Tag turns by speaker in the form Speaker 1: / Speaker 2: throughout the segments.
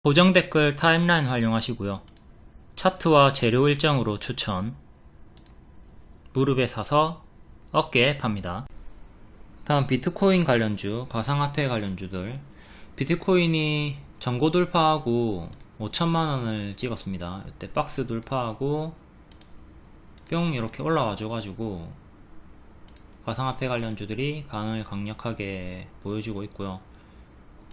Speaker 1: 고정 댓글 타임라인 활용하시고요. 차트와 재료 일정으로 추천. 무릎에 사서 어깨에 팝니다. 다음 비트코인 관련주, 가상화폐 관련주들. 비트코인이 전고 돌파하고 5천만원을 찍었습니다. 이때 박스 돌파하고 뿅 이렇게 올라와줘 가지고 가상화폐 관련주들이 반응을 강력하게 보여주고 있고요.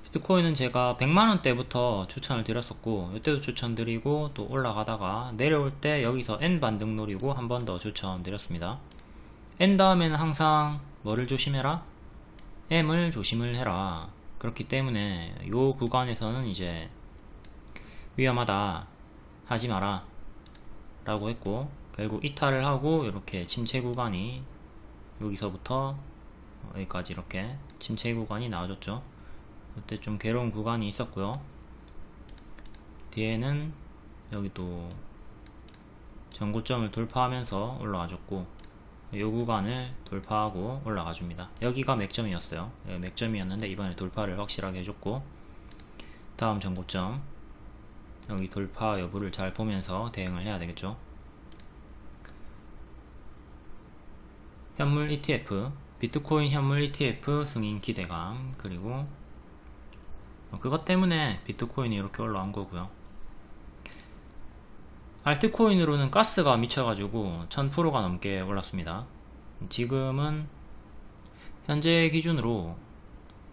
Speaker 1: 비트코인은 제가 100만원대부터 추천을 드렸었고, 이때도 추천드리고 또 올라가다가 내려올 때 여기서 N 반등 노리고 한 번 더 추천드렸습니다. N 다음에는 항상 뭐를 조심해라? M을 조심을 해라. 그렇기 때문에 이 구간에서는 이제 위험하다, 하지 마라 라고 했고, 결국 이탈을 하고 이렇게 침체 구간이 여기서부터 여기까지 이렇게 침체 구간이 나와줬죠. 그때 좀 괴로운 구간이 있었고요. 뒤에는 여기도 전고점을 돌파하면서 올라와줬고, 이 구간을 돌파하고 올라가줍니다. 여기가 맥점이었어요. 맥점이었는데 이번에 돌파를 확실하게 해줬고, 다음 전고점 여기 돌파 여부를 잘 보면서 대응을 해야 되겠죠. 현물 ETF, 비트코인 현물 ETF 승인 기대감, 그리고 그것 때문에 비트코인이 이렇게 올라온 거고요. 알트코인으로는 가스가 미쳐가지고 1000%가 넘게 올랐습니다. 지금은 현재 기준으로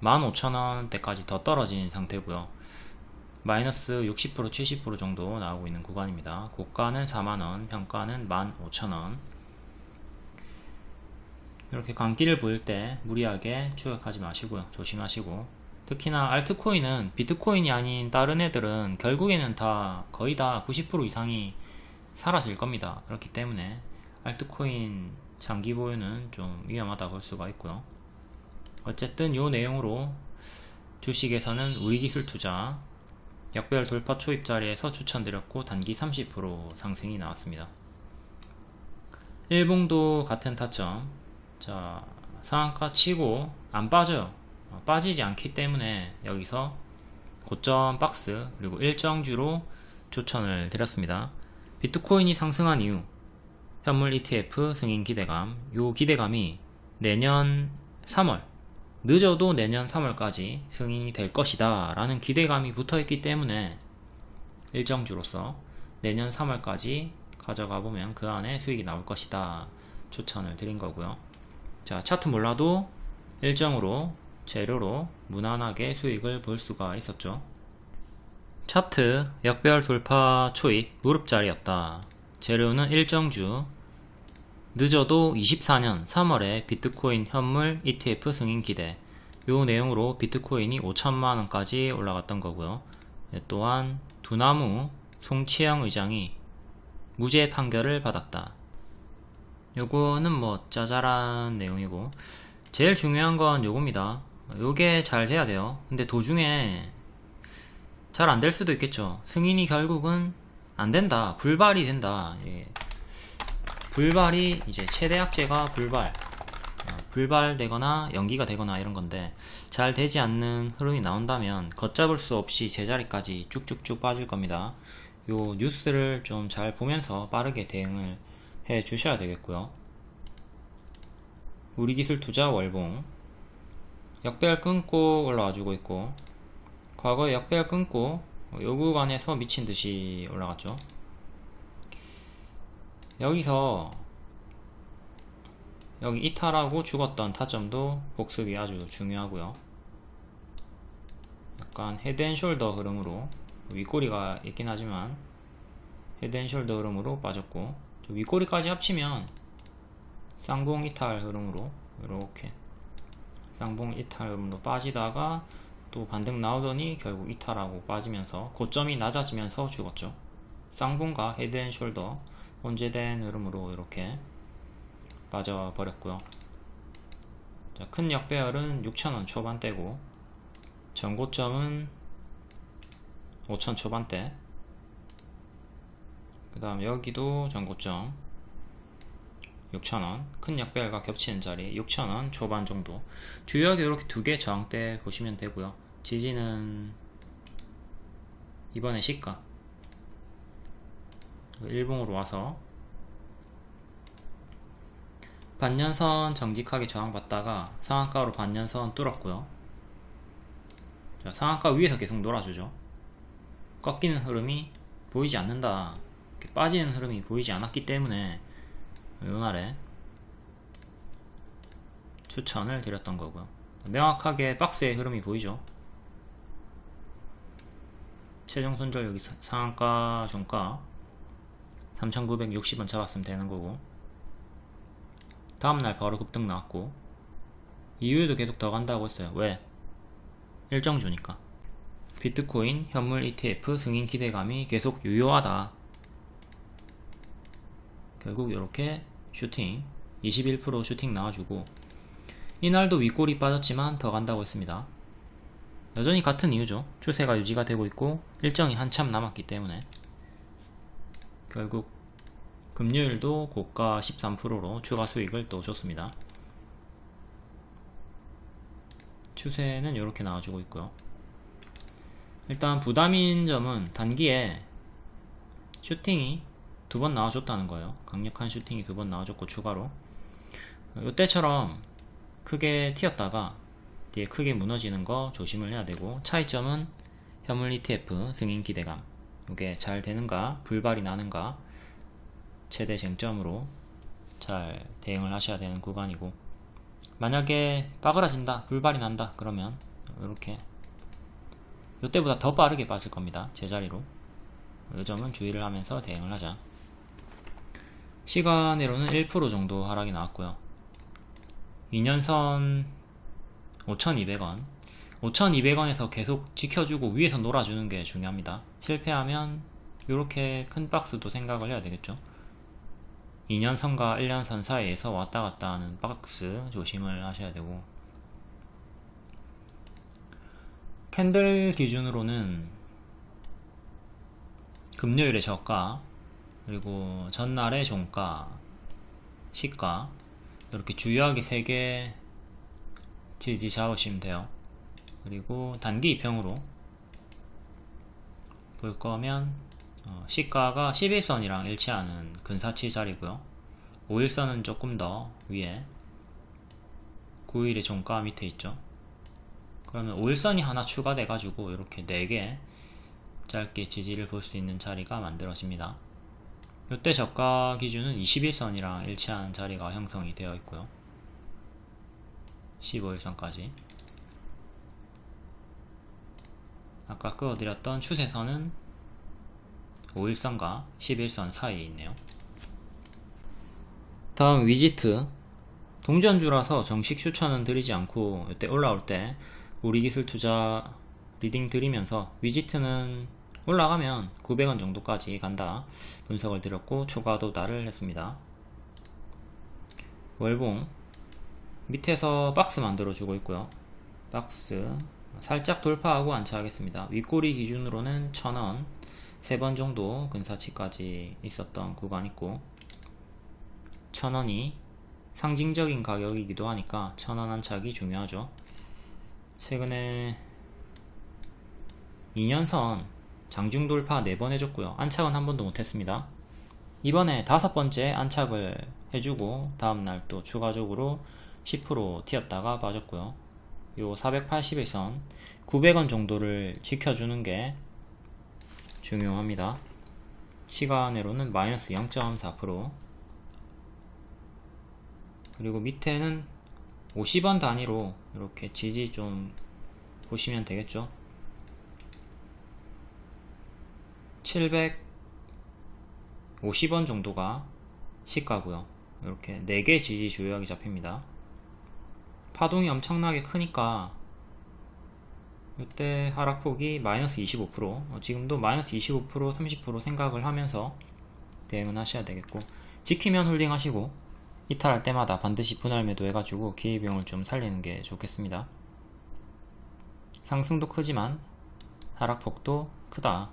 Speaker 1: 15,000원대까지 더 떨어진 상태고요. 마이너스 60% 70% 정도 나오고 있는 구간입니다. 고가는 4만원, 현가는 15,000원. 이렇게 강기를 보일 때 무리하게 추격하지 마시고요. 조심하시고, 특히나 알트코인은 비트코인이 아닌 다른 애들은 결국에는 다 거의 다 90% 이상이 사라질 겁니다. 그렇기 때문에 알트코인 장기 보유는 좀 위험하다 볼 수가 있고요. 어쨌든 이 내용으로 주식에서는 우리기술 투자 역별 돌파 초입 자리에서 추천드렸고, 단기 30% 상승이 나왔습니다. 일봉도 같은 타점. 자, 상한가 치고 안 빠져요. 빠지지 않기 때문에 여기서 고점 박스 그리고 일정주로 추천을 드렸습니다. 비트코인이 상승한 이유, 현물 ETF 승인 기대감. 요 기대감이 내년 3월, 늦어도 내년 3월까지 승인이 될 것이다 라는 기대감이 붙어있기 때문에 일정주로서 내년 3월까지 가져가 보면 그 안에 수익이 나올 것이다 추천을 드린 거고요. 자, 차트 몰라도 일정으로 재료로 무난하게 수익을 볼 수가 있었죠. 차트 역별 돌파 초입 무릎자리였다. 재료는 일정주, 늦어도 24년 3월에 비트코인 현물 ETF 승인 기대. 요 내용으로 비트코인이 5천만원까지 올라갔던 거고요. 또한 두나무 송치영 의장이 무죄 판결을 받았다. 요거는 뭐 짜잘한 내용이고, 제일 중요한 건 요겁니다. 요게 잘 돼야 돼요. 근데 도중에 잘 안 될 수도 있겠죠. 승인이 결국은 안 된다, 불발이 된다. 예. 불발이 이제 최대학제가 불발되거나 연기가 되거나 이런 건데, 잘 되지 않는 흐름이 나온다면 걷잡을 수 없이 제자리까지 쭉쭉쭉 빠질 겁니다. 요 뉴스를 좀 잘 보면서 빠르게 대응을 해 주셔야 되겠고요. 우리기술 투자 월봉 역배열 끊고 올라와주고 있고, 과거에 역배열 끊고 요 구간에서 미친듯이 올라갔죠. 여기서 여기 이탈하고 죽었던 타점도 복습이 아주 중요하고요. 약간 헤드앤숄더 흐름으로, 윗꼬리가 있긴 하지만 헤드앤숄더 흐름으로 빠졌고, 윗꼬리까지 합치면 쌍봉 이탈 흐름으로 이렇게 쌍봉 이탈 흐름으로 빠지다가 또 반등 나오더니 결국 이탈하고 빠지면서 고점이 낮아지면서 죽었죠. 쌍봉과 헤드앤숄더 혼재된 흐름으로 이렇게 빠져버렸고요. 자, 큰 역배열은 6,000원 초반대고, 전고점은 5,000 초반대. 그 다음 여기도 전고점 6,000원, 큰 역배열과 겹치는 자리 6,000원 초반 정도. 주요하게 이렇게 두 개 저항대 보시면 되고요. 지지는 이번에 시가 일봉으로 와서 반년선 정직하게 저항받다가 상한가로 반년선 뚫었고요. 자, 상한가 위에서 계속 놀아주죠. 꺾이는 흐름이 보이지 않는다, 이렇게 빠지는 흐름이 보이지 않았기 때문에 요날에 추천을 드렸던 거고요. 명확하게 박스의 흐름이 보이죠. 최종 손절 여기 상한가 종가 3,960원 잡았으면 되는 거고, 다음날 바로 급등 나왔고, 이후에도 계속 더 간다고 했어요. 왜? 일정 주니까. 비트코인 현물 ETF 승인 기대감이 계속 유효하다. 결국 이렇게 슈팅 21% 슈팅 나와주고, 이날도 윗골이 빠졌지만 더 간다고 했습니다. 여전히 같은 이유죠. 추세가 유지가 되고 있고 일정이 한참 남았기 때문에. 결국 금요일도 고가 13%로 추가 수익을 또 줬습니다. 추세는 이렇게 나와주고 있고요. 일단 부담인 점은 단기에 슈팅이 두 번 나와줬다는 거예요. 강력한 슈팅이 두 번 나와줬고, 추가로 이때처럼 크게 튀었다가 뒤에 크게 무너지는 거 조심을 해야 되고, 차이점은 현물 ETF 승인 기대감, 이게 잘 되는가 불발이 나는가 최대 쟁점으로 잘 대응을 하셔야 되는 구간이고, 만약에 빠그라진다, 불발이 난다 그러면 이렇게 이때보다 더 빠르게 빠질 겁니다. 제자리로. 이 점은 주의를 하면서 대응을 하자. 시간으로는 1% 정도 하락이 나왔고요. 2년선 5,200원 5,200원에서 계속 지켜주고 위에서 놀아주는 게 중요합니다. 실패하면 이렇게 큰 박스도 생각을 해야 되겠죠. 2년선과 1년선 사이에서 왔다갔다 하는 박스 조심을 하셔야 되고, 캔들 기준으로는 금요일의 저가, 그리고 전날의 종가, 시가, 이렇게 주요하게 3개 지지 잡으시면 돼요. 그리고 단기 이평으로 볼 거면 시가가 11선이랑 일치하는 근사치 자리고요. 5일선은 조금 더 위에 9일의 종가 밑에 있죠. 그러면 5일선이 하나 추가돼 가지고 이렇게 4개 짧게 지지를 볼 수 있는 자리가 만들어집니다. 이때 저가 기준은 21선이랑 일치하는 자리가 형성이 되어 있고요. 15일선까지. 아까 그어드렸던 추세선은 5일선과 11선 사이에 있네요. 다음 위지트. 동전주라서 정식 추천은 드리지 않고, 이때 올라올 때 우리기술투자 리딩 드리면서 위지트는 올라가면 900원 정도까지 간다 분석을 드렸고, 초과 도달을 했습니다. 월봉 밑에서 박스 만들어 주고 있고요. 박스 살짝 돌파하고 안착하겠습니다. 윗꼬리 기준으로는 1,000원 3번 정도 근사치까지 있었던 구간 있고, 1,000원이 상징적인 가격이기도 하니까 1,000원 안착이 중요하죠. 최근에 2년선 장중 돌파 4번 해줬고요. 안착은 한 번도 못했습니다. 이번에 5번째 안착을 해주고 다음날 또 추가적으로 10% 튀었다가 빠졌고요. 요 481선 900원 정도를 지켜주는 게 중요합니다. 시간으로는 마이너스 0.4%, 그리고 밑에는 50원 단위로 이렇게 지지 좀 보시면 되겠죠. 750원 정도가 시가고요. 이렇게 4개 지지 주요하게 잡힙니다. 파동이 엄청나게 크니까 이때 하락폭이 마이너스 25%, 지금도 마이너스 25%, 30% 생각을 하면서 대응은 하셔야 되겠고, 지키면 홀딩 하시고 이탈할 때마다 반드시 분할 매도 해가지고 기회비용을 좀 살리는 게 좋겠습니다. 상승도 크지만 하락폭도 크다.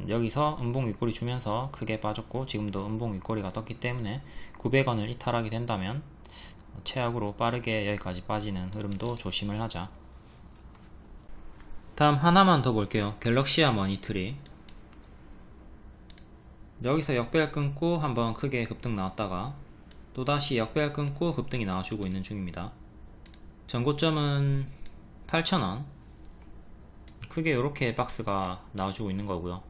Speaker 1: 여기서 음봉 윗꼬리 주면서 크게 빠졌고, 지금도 음봉 윗꼬리가 떴기 때문에 900원을 이탈하게 된다면 최악으로 빠르게 여기까지 빠지는 흐름도 조심을 하자. 다음 하나만 더 볼게요. 갤럭시아 머니트리. 여기서 역배열 끊고 한번 크게 급등 나왔다가 또다시 역배열 끊고 급등이 나와주고 있는 중입니다. 전고점은 8,000원, 크게 이렇게 박스가 나와주고 있는 거고요.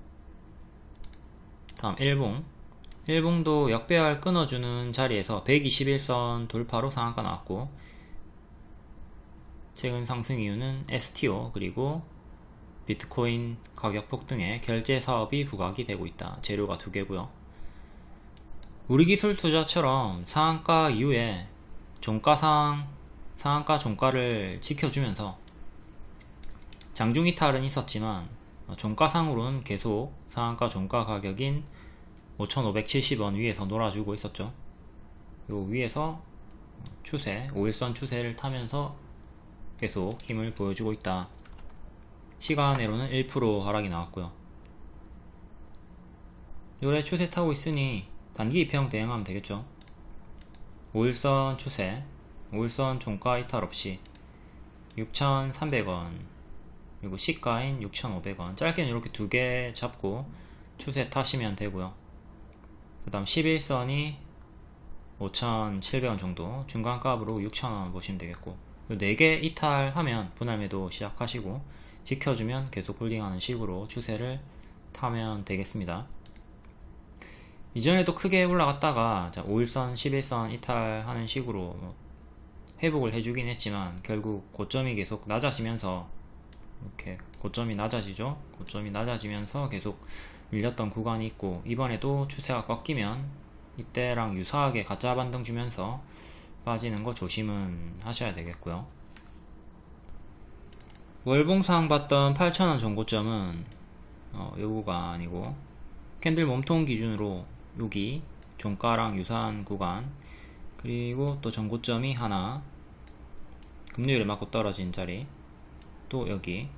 Speaker 1: 다음 일봉도 역배열 끊어주는 자리에서 121선 돌파로 상한가 나왔고, 최근 상승 이유는 STO 그리고 비트코인 가격 폭등에 결제 사업이 부각이 되고 있다. 재료가 두 개고요. 우리기술투자처럼 상한가 이후에 상한가 종가를 지켜주면서 장중 이탈은 있었지만 종가상으로는 계속 상한가 종가 가격인 5,570원 위에서 놀아주고 있었죠. 요 위에서 추세, 5일선 추세를 타면서 계속 힘을 보여주고 있다. 시간으로는 1% 하락이 나왔고요. 요래 추세 타고 있으니 단기 입형 대응하면 되겠죠. 5일선 추세, 5일선 종가 이탈 없이 6,300원, 그리고 시가인 6,500원, 짧게는 이렇게 두 개 잡고 추세 타시면 되고요. 그 다음 11선이 5,700원 정도, 중간값으로 6,000원 보시면 되겠고, 4개 이탈하면 분할 매도 시작하시고 지켜주면 계속 홀딩하는 식으로 추세를 타면 되겠습니다. 이전에도 크게 올라갔다가 5일선, 11선 이탈하는 식으로 회복을 해주긴 했지만 결국 고점이 계속 낮아지면서, 이렇게 고점이 낮아지죠. 고점이 낮아지면서 계속 밀렸던 구간이 있고, 이번에도 추세가 꺾이면 이때랑 유사하게 가짜 반등 주면서 빠지는 거 조심은 하셔야 되겠고요. 월봉상 봤던 8,000원 전고점은 요구가 아니고 캔들 몸통 기준으로 여기 종가랑 유사한 구간, 그리고 또 전고점이 하나, 금리를 맞고 떨어진 자리, 또 여기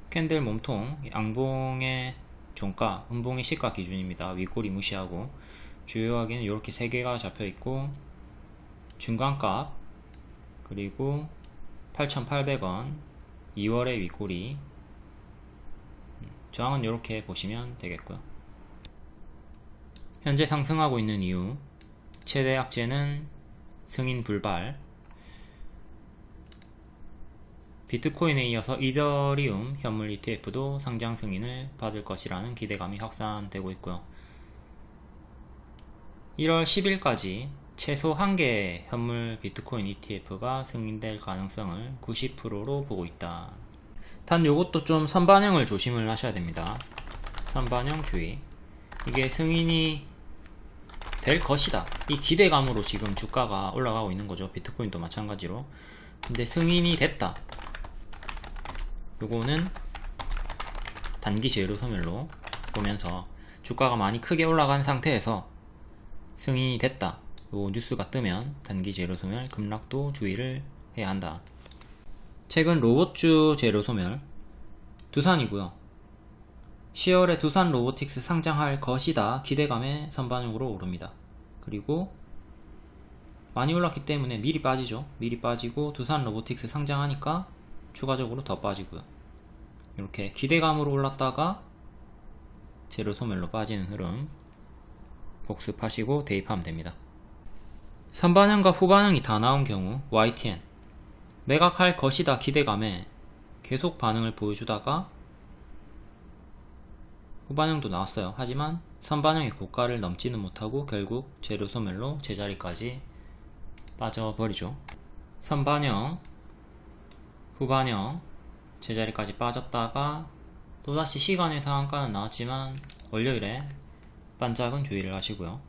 Speaker 1: 캔들 몸통 양봉의 종가, 음봉의 시가 기준입니다. 윗꼬리 무시하고 주요하게는 이렇게 3개가 잡혀있고, 중간값 그리고 8,800원 2월의 윗꼬리, 저항은 이렇게 보시면 되겠고요. 현재 상승하고 있는 이유, 최대 악재는 승인 불발, 비트코인에 이어서 이더리움 현물 ETF도 상장 승인을 받을 것이라는 기대감이 확산되고 있고요. 1월 10일까지 최소 1개의 현물 비트코인 ETF가 승인될 가능성을 90%로 보고 있다. 단 요것도 좀 선반영을 조심을 하셔야 됩니다. 선반영 주의. 이게 승인이 될 것이다, 이 기대감으로 지금 주가가 올라가고 있는 거죠. 비트코인도 마찬가지로. 근데 승인이 됐다, 요거는 단기 재료 소멸로 보면서 주가가 많이 크게 올라간 상태에서 승인이 됐다, 요 뉴스가 뜨면 단기 재료 소멸 급락도 주의를 해야 한다. 최근 로봇주 재료 소멸 두산이고요. 10월에 두산 로보틱스 상장할 것이다 기대감에 선반영으로 오릅니다. 그리고 많이 올랐기 때문에 미리 빠지죠. 미리 빠지고 두산 로보틱스 상장하니까 추가적으로 더 빠지고요. 이렇게 기대감으로 올랐다가 재료 소멸로 빠지는 흐름 복습하시고 대입하면 됩니다. 선반영과 후반영이 다 나온 경우 YTN 매각할 것이다 기대감에 계속 반응을 보여주다가 후반영도 나왔어요. 하지만 선반영의 고가를 넘지는 못하고 결국 재료 소멸로 제자리까지 빠져버리죠. 선반영, 후반영, 제자리까지 빠졌다가 또다시 시간의 상한가는 나왔지만 월요일에 반짝은 주의를 하시고요.